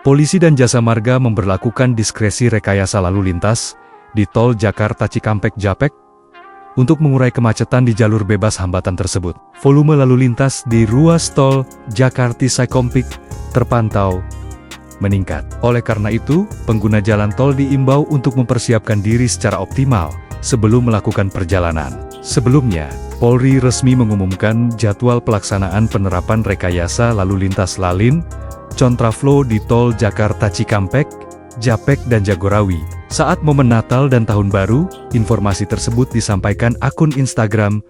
Polisi dan Jasa Marga memberlakukan diskresi rekayasa lalu lintas di Tol Jakarta Cikampek-Japek untuk mengurai kemacetan di jalur bebas hambatan tersebut. Volume lalu lintas di ruas Tol Jakarta Cikampek terpantau meningkat. Oleh karena itu, pengguna jalan tol diimbau untuk mempersiapkan diri secara optimal sebelum melakukan perjalanan. Sebelumnya, Polri resmi mengumumkan jadwal pelaksanaan penerapan rekayasa lalu lintas Lalin kontraflow di Tol Jakarta Cikampek, Japek dan Jagorawi. Saat momen Natal dan Tahun Baru, informasi tersebut disampaikan akun Instagram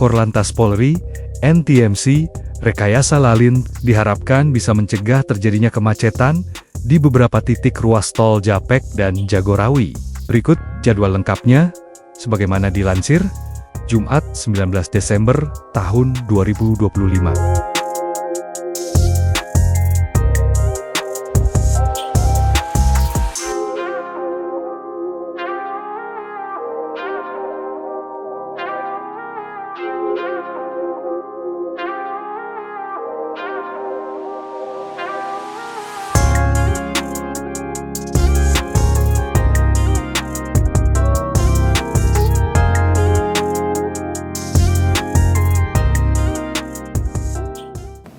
@Korlantas Polri, NTMC. Rekayasa Lalin diharapkan bisa mencegah terjadinya kemacetan di beberapa titik ruas tol Japek dan Jagorawi. Berikut jadwal lengkapnya, sebagaimana dilansir, Jumat 19 Desember tahun 2025.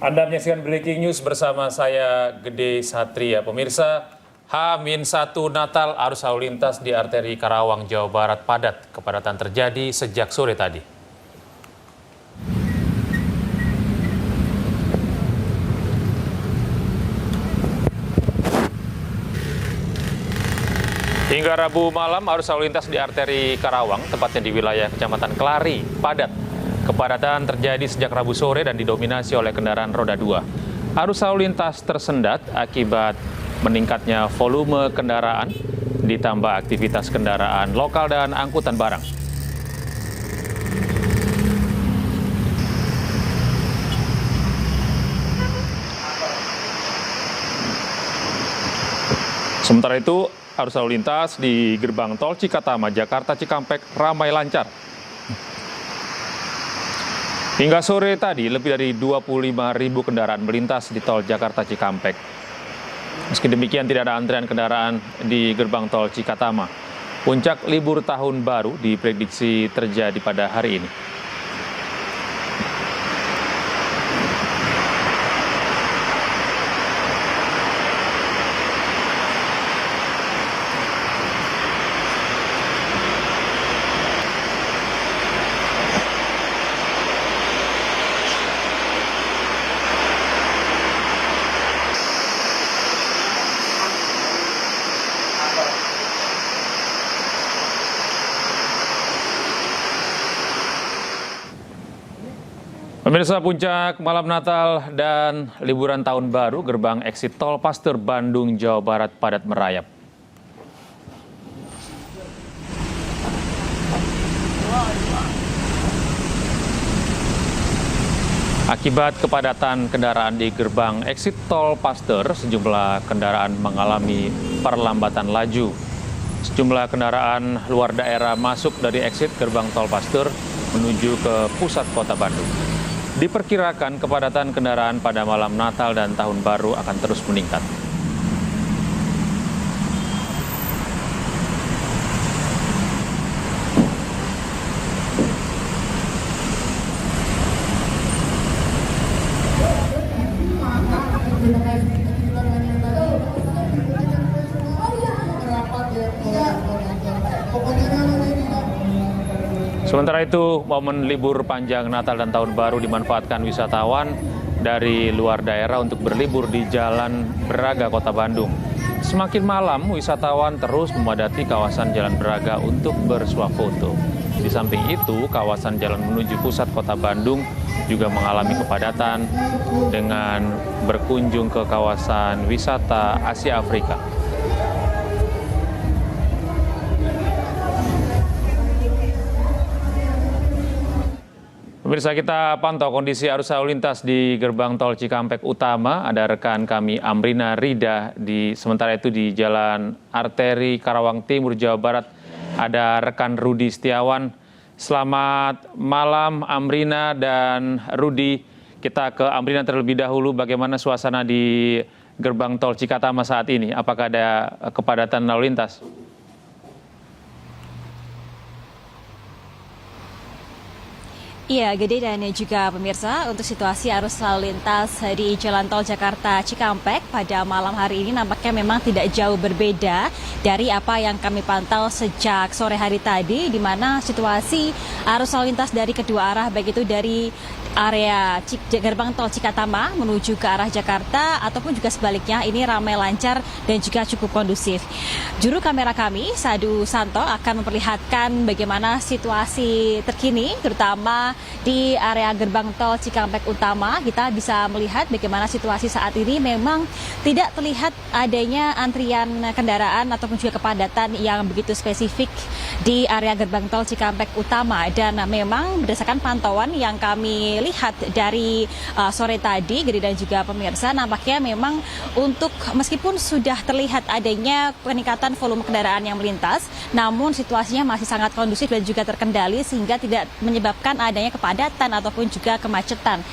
Anda menyaksikan Breaking News bersama saya, Gede Satria. Pemirsa, H-1 Natal, arus lalu lintas di arteri Karawang, Jawa Barat padat. Kepadatan terjadi sejak sore tadi. Hingga Rabu malam, arus lalu lintas di arteri Karawang, tepatnya di wilayah Kecamatan Kelari, padat. Kepadatan terjadi sejak Rabu sore dan didominasi oleh kendaraan roda 2. Arus lalu lintas tersendat akibat meningkatnya volume kendaraan, ditambah aktivitas kendaraan lokal dan angkutan barang. Sementara itu, arus lalu lintas di gerbang tol Cikatama, Jakarta Cikampek ramai lancar. Hingga sore tadi, lebih dari 25.000 kendaraan melintas di tol Jakarta Cikampek. Meski demikian, tidak ada antrian kendaraan di gerbang tol Cikatama. Puncak libur tahun baru diprediksi terjadi pada hari ini. Pemirsa, puncak malam Natal dan liburan tahun baru, gerbang eksit tol Pasteur Bandung, Jawa Barat padat merayap. Akibat kepadatan kendaraan di gerbang eksit tol Pasteur, sejumlah kendaraan mengalami perlambatan laju. Sejumlah kendaraan luar daerah masuk dari eksit gerbang tol Pasteur menuju ke pusat kota Bandung. Diperkirakan kepadatan kendaraan pada malam Natal dan Tahun Baru akan terus meningkat. Sementara itu, momen libur panjang Natal dan Tahun Baru dimanfaatkan wisatawan dari luar daerah untuk berlibur di Jalan Braga, Kota Bandung. Semakin malam, wisatawan terus memadati kawasan Jalan Braga untuk bersuah foto. Di samping itu, kawasan jalan menuju pusat Kota Bandung juga mengalami kepadatan dengan berkunjung ke kawasan wisata Asia Afrika. Pemirsa, kita pantau kondisi arus lalu lintas di gerbang tol Cikampek Utama. Ada rekan kami Amrina Rida, sementara itu di Jalan Arteri Karawang Timur, Jawa Barat ada rekan Rudi Setiawan. Selamat malam Amrina dan Rudi. Kita ke Amrina terlebih dahulu, bagaimana suasana di gerbang tol Cikatama saat ini? Apakah ada kepadatan lalu lintas? Iya, Gede dan juga pemirsa, untuk situasi arus lalu lintas di Jalan Tol Jakarta Cikampek pada malam hari ini nampaknya memang tidak jauh berbeda dari apa yang kami pantau sejak sore hari tadi, di mana situasi arus lalu lintas dari kedua arah, baik itu dari area gerbang tol Cikatama menuju ke arah Jakarta ataupun juga sebaliknya, ini ramai lancar dan juga cukup kondusif. Juru kamera kami, Sadu Santo, akan memperlihatkan bagaimana situasi terkini terutama di area gerbang tol Cikampek Utama. Kita bisa melihat bagaimana situasi saat ini, memang tidak terlihat adanya antrian kendaraan ataupun juga kepadatan yang begitu spesifik di area gerbang tol Cikampek Utama. Dan memang berdasarkan pantauan yang kami lihat dari sore tadi, Gede dan juga pemirsa, nampaknya memang untuk meskipun sudah terlihat adanya peningkatan volume kendaraan yang melintas, namun situasinya masih sangat kondusif dan juga terkendali sehingga tidak menyebabkan adanya kepadatan ataupun juga kemacetan,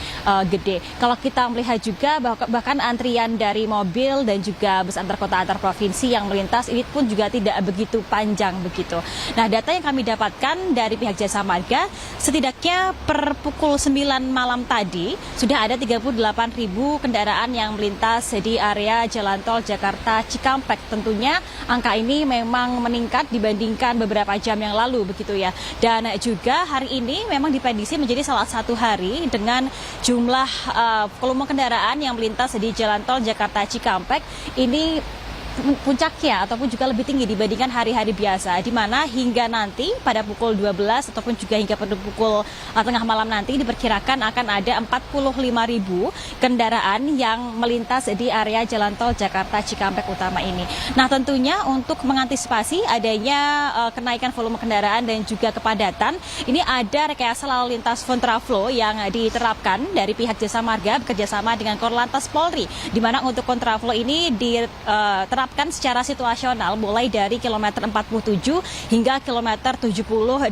Gede. Kalau kita melihat juga bahkan antrian dari mobil dan juga bus antar kota antar provinsi yang melintas ini pun juga tidak begitu panjang begitu. Nah, data yang kami dapatkan dari pihak Jasa Marga, setidaknya per pukul 9 malam tadi sudah ada 38.000 kendaraan yang melintas di area Jalan Tol Jakarta Cikampek. Tentunya angka ini memang meningkat dibandingkan beberapa jam yang lalu begitu ya. Dan juga hari ini memang diprediksi menjadi salah satu hari dengan jumlah volume kendaraan yang melintas di Jalan Tol Jakarta Cikampek ini puncaknya ataupun juga lebih tinggi dibandingkan hari-hari biasa, di mana hingga nanti pada pukul 12 ataupun juga hingga pada pukul tengah malam nanti diperkirakan akan ada 45.000 kendaraan yang melintas di area Jalan Tol Jakarta Cikampek Utama ini. Nah, tentunya untuk mengantisipasi adanya kenaikan volume kendaraan dan juga kepadatan, ini ada rekayasa lalu lintas kontraflow yang diterapkan dari pihak Jasa Marga bekerjasama dengan Korlantas Polri, di mana untuk kontraflow ini diterapkan secara situasional mulai dari kilometer 47 hingga kilometer 70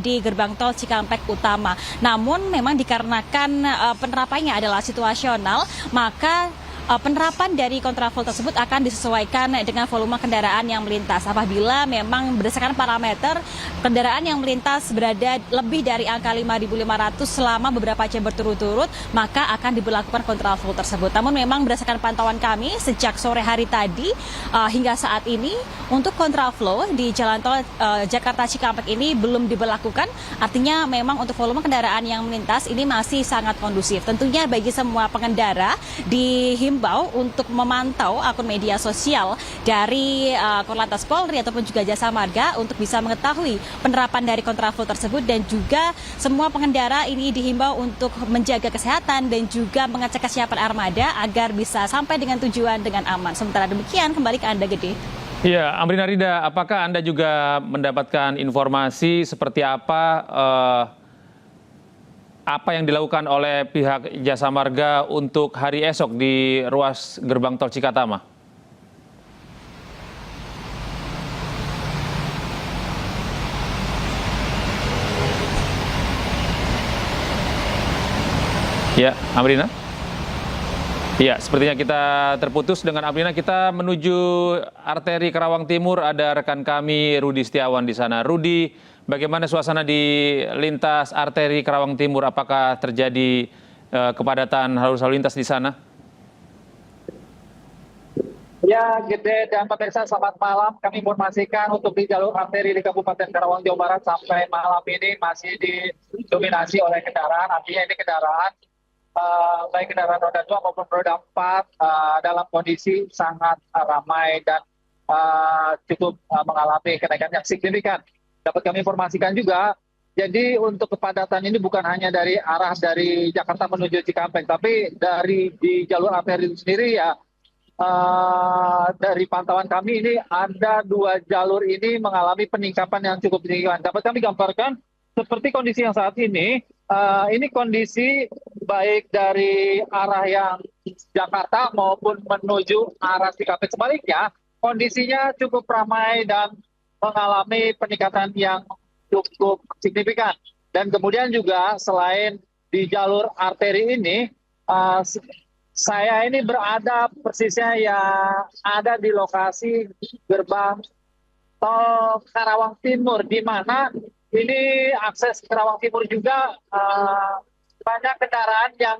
di gerbang tol Cikampek Utama. Namun memang dikarenakan penerapannya adalah situasional, maka penerapan dari kontraflow tersebut akan disesuaikan dengan volume kendaraan yang melintas. Apabila memang berdasarkan parameter kendaraan yang melintas berada lebih dari angka 5.500 selama beberapa jam berturut-turut, maka akan diberlakukan kontraflow tersebut. Namun memang berdasarkan pantauan kami sejak sore hari tadi hingga saat ini, untuk kontraflow di Jalan Tol Jakarta Cikampek ini belum diberlakukan. Artinya memang untuk volume kendaraan yang melintas ini masih sangat kondusif. Tentunya bagi semua pengendara dihimbau untuk memantau akun media sosial dari Korlantas Polri ataupun juga Jasa Marga untuk bisa mengetahui penerapan dari kontraflow tersebut, dan juga semua pengendara ini dihimbau untuk menjaga kesehatan dan juga mengecek kesiapan armada agar bisa sampai dengan tujuan dengan aman. Sementara demikian, kembali ke Anda, Gede. Ya, Amrina Rida, apakah Anda juga mendapatkan informasi seperti apa yang dilakukan oleh pihak Jasa Marga untuk hari esok di ruas gerbang tol Cikatama? Ya, Amrina? Iya, sepertinya kita terputus dengan Amrina. Kita menuju arteri Karawang Timur, ada rekan kami Rudi Setiawan di sana. Rudi, bagaimana suasana di lintas arteri Karawang Timur? Apakah terjadi kepadatan arus lalu lintas di sana? Ya, Gede dan pemirsa, selamat malam. Kami informasikan untuk di jalur arteri di Kabupaten Karawang, Jawa Barat sampai malam ini masih didominasi oleh kendaraan. Artinya ini kendaraan baik kendaraan roda 2 maupun roda 4 dalam kondisi sangat ramai dan cukup mengalami kenaikan yang signifikan. Dapat kami informasikan juga, jadi untuk kepadatan ini bukan hanya dari arah dari Jakarta menuju Cikampek, tapi di jalur arteri itu sendiri ya. Dari pantauan kami ini ada 2 jalur ini mengalami peningkatan yang cukup signifikan. Dapat kami gambarkan seperti kondisi yang saat ini kondisi baik dari arah yang Jakarta maupun menuju arah Cikampek sebaliknya, kondisinya cukup ramai dan mengalami peningkatan yang cukup signifikan. Dan kemudian juga selain di jalur arteri ini, Saya ini berada persisnya yang ada di lokasi gerbang tol Karawang Timur, di mana ini akses Karawang Timur juga banyak kendaraan yang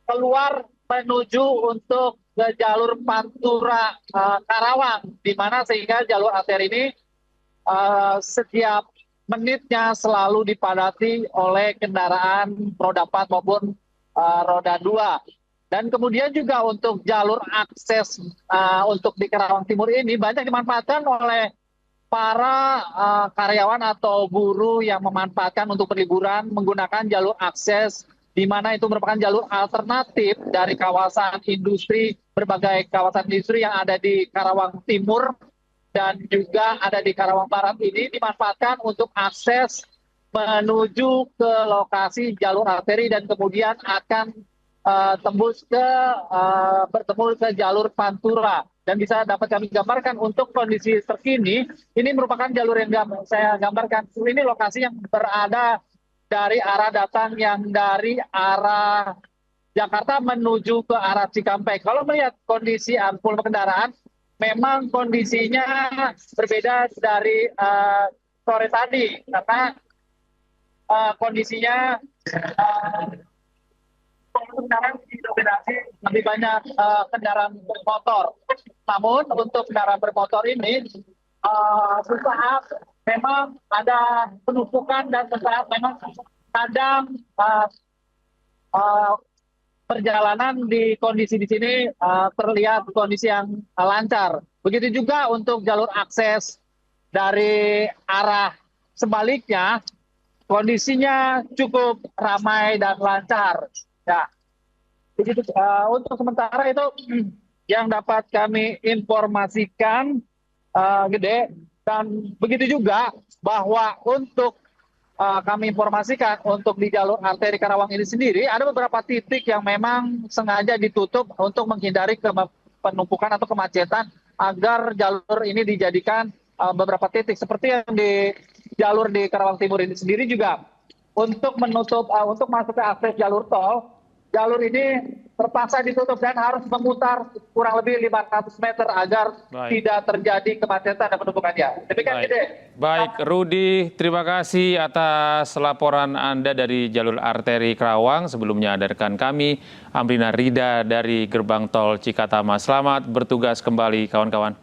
keluar menuju untuk ke jalur Pantura Karawang, di mana sehingga jalur arteri ini setiap menitnya selalu dipadati oleh kendaraan roda 4 maupun roda 2. Dan kemudian juga untuk jalur akses untuk di Karawang Timur ini banyak dimanfaatkan oleh para karyawan atau buruh yang memanfaatkan untuk berliburan menggunakan jalur akses, di mana itu merupakan jalur alternatif dari kawasan industri, berbagai kawasan industri yang ada di Karawang Timur dan juga ada di Karawang Barat ini dimanfaatkan untuk akses menuju ke lokasi jalur arteri dan kemudian akan tembus ke bertemu ke jalur Pantura. Dan bisa dapat kami gambarkan untuk kondisi terkini, ini merupakan jalur yang saya gambarkan. Ini lokasi yang berada dari arah datang yang dari arah Jakarta menuju ke arah Cikampek. Kalau melihat kondisi volume kendaraan, memang kondisinya berbeda dari sore tadi, karena kondisinya kendaraan didominasi lebih banyak kendaraan bermotor. Namun untuk kendaraan bermotor ini sesaat memang ada penumpukan dan sesaat memang kadang perjalanan di kondisi di sini terlihat kondisi yang lancar. Begitu juga untuk jalur akses dari arah sebaliknya, kondisinya cukup ramai dan lancar. Ya, begitu. Untuk sementara itu yang dapat kami informasikan, Gede. Dan begitu juga bahwa untuk kami informasikan untuk di jalur arteri Karawang ini sendiri, ada beberapa titik yang memang sengaja ditutup untuk menghindari penumpukan atau kemacetan agar jalur ini dijadikan beberapa titik. Seperti yang di jalur di Karawang Timur ini sendiri juga untuk menutup untuk masuk ke akses jalur tol, jalur ini terpaksa ditutup dan harus memutar kurang lebih 500 meter agar tidak terjadi kemacetan dan penumpukannya. Demikian, Gede. Baik, Rudi, terima kasih atas laporan Anda dari jalur arteri Karawang. Sebelumnya ada rekan kami, Amrina Rida dari Gerbang Tol Cikatama. Selamat bertugas kembali, kawan-kawan.